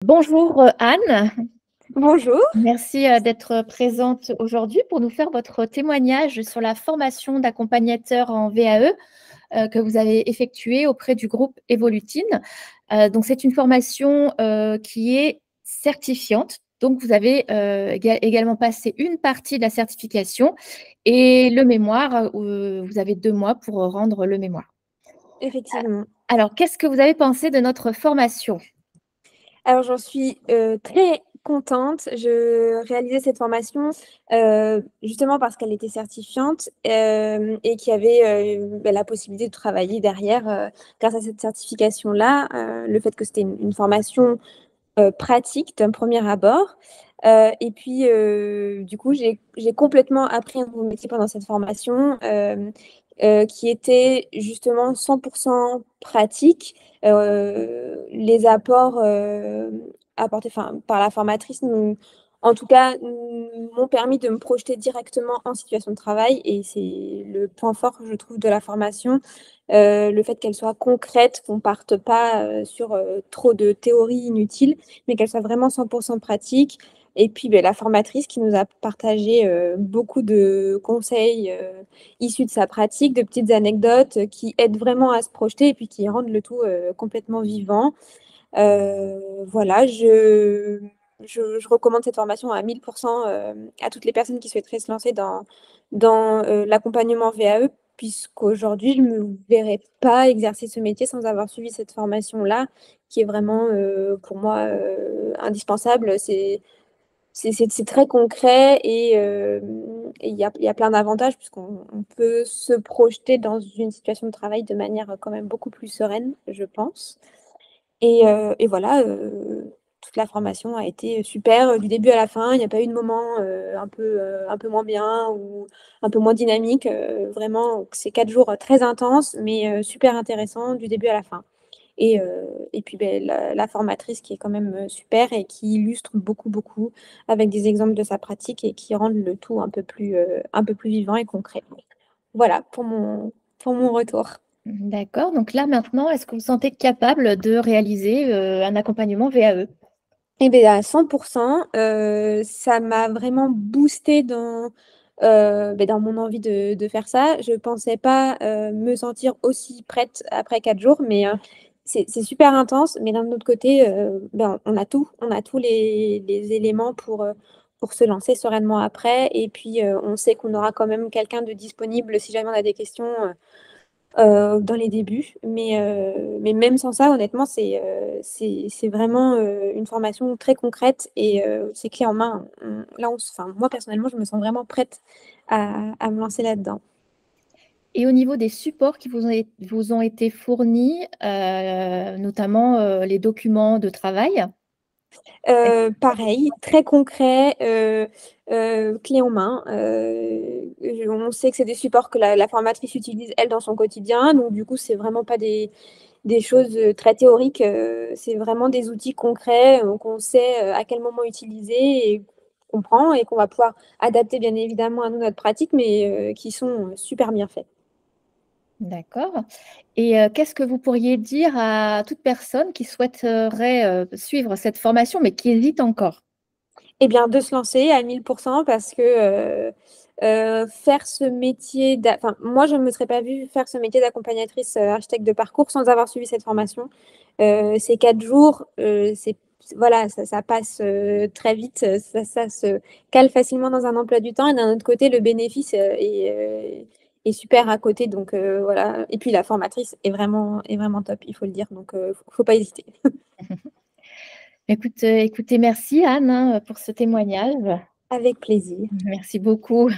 Bonjour Anne, Bonjour. merci d'être présente aujourd'hui pour nous faire votre témoignage sur la formation d'accompagnateur en VAE que vous avez effectuée auprès du groupe Evolutine. Donc c'est une formation qui est certifiante. Donc vous avez également passé une partie de la certification et le mémoire, vous avez 2 mois pour rendre le mémoire. Effectivement. Alors, qu'est-ce que vous avez pensé de notre formation? Alors j'en suis, très contente. Je réalisais cette formation, justement parce qu'elle était certifiante, et qu'il y avait, la possibilité de travailler derrière, grâce à cette certification-là. Le fait que c'était une formation, pratique d'un premier abord, et puis, du coup, j'ai complètement appris un nouveau métier pendant cette formation, qui était justement 100 pratique. Les apports, apportés par la formatrice en tout cas, m'ont permis de me projeter directement en situation de travail et c'est le point fort, je trouve, de la formation. Le fait qu'elle soit concrète, qu'on parte pas, sur, trop de théorie inutile, mais qu'elle soit vraiment 100 pratique et puis, beh, la formatrice qui nous a partagé, beaucoup de conseils, issus de sa pratique, de petites anecdotes, qui aident vraiment à se projeter et puis qui rendent le tout, complètement vivant. Voilà, je recommande cette formation à 1000 à toutes les personnes qui souhaiteraient se lancer dans l'accompagnement VAE, puisqu'aujourd'hui, je me verrais pas exercer ce métier sans avoir suivi cette formation-là, qui est vraiment, pour moi, indispensable. C'est très concret et il y a plein d'avantages puisqu'on peut se projeter dans une situation de travail de manière, quand même beaucoup plus sereine, je pense. Et voilà, toute la formation a été super, du début à la fin. Il n'y a pas eu de moment, un peu moins bien ou un peu moins dynamique. Vraiment, c'est 4 jours, très intenses, mais super intéressants du début à la fin. Et puis, beh, la formatrice qui est quand même, super et qui illustre beaucoup, beaucoup avec des exemples de sa pratique et qui rendent le tout un peu plus vivant et concret. Voilà pour mon retour. D'accord, donc là maintenant, est-ce que vous vous sentez capable de réaliser un accompagnement VAE? Et beh, à 100 ça m'a vraiment boostée dans mon envie de faire ça. Je pensais pas, me sentir aussi prête après 4 jours, mais c'est super intense, mais d'un autre côté, on a tout. On a tous les éléments pour se lancer sereinement après et puis, on sait qu'on aura quand même quelqu'un de disponible si jamais on a des questions, dans les débuts, mais même sans ça, honnêtement, c'est vraiment, une formation très concrète et c'est clé en main. Moi, personnellement, je me sens vraiment prête à me lancer là-dedans. Et au niveau des supports qui vous ont été fournis, notamment les documents de travail? Pareil, très concret, clé en main. On sait que c'est des supports que la formatrice utilise, elle, dans son quotidien, donc du coup, c'est vraiment pas des choses, très théoriques, c'est vraiment des outils concrets, qu'on sait, à quel moment utiliser et qu'on prend et qu'on va pouvoir adapter bien évidemment à nous, notre pratique, mais qui sont, super bien faits. D'accord. Et qu'est-ce que vous pourriez dire à toute personne qui souhaiterait suivre cette formation, mais qui hésite encore? Eh bien, de se lancer à 1000 parce que, faire ce métier moi, je ne me serais pas vue faire ce métier d'accompagnatrice, architecte de parcours sans avoir suivi cette formation. Ces 4 jours, voilà, ça passe, très vite, ça se cale facilement dans un emploi du temps et d'un autre côté, le bénéfice, est super à côté donc voilà et puis la formatrice est vraiment top, il faut le dire donc faut pas hésiter. Écoutez, merci Anne, hein, pour ce témoignage. Avec plaisir. Merci beaucoup.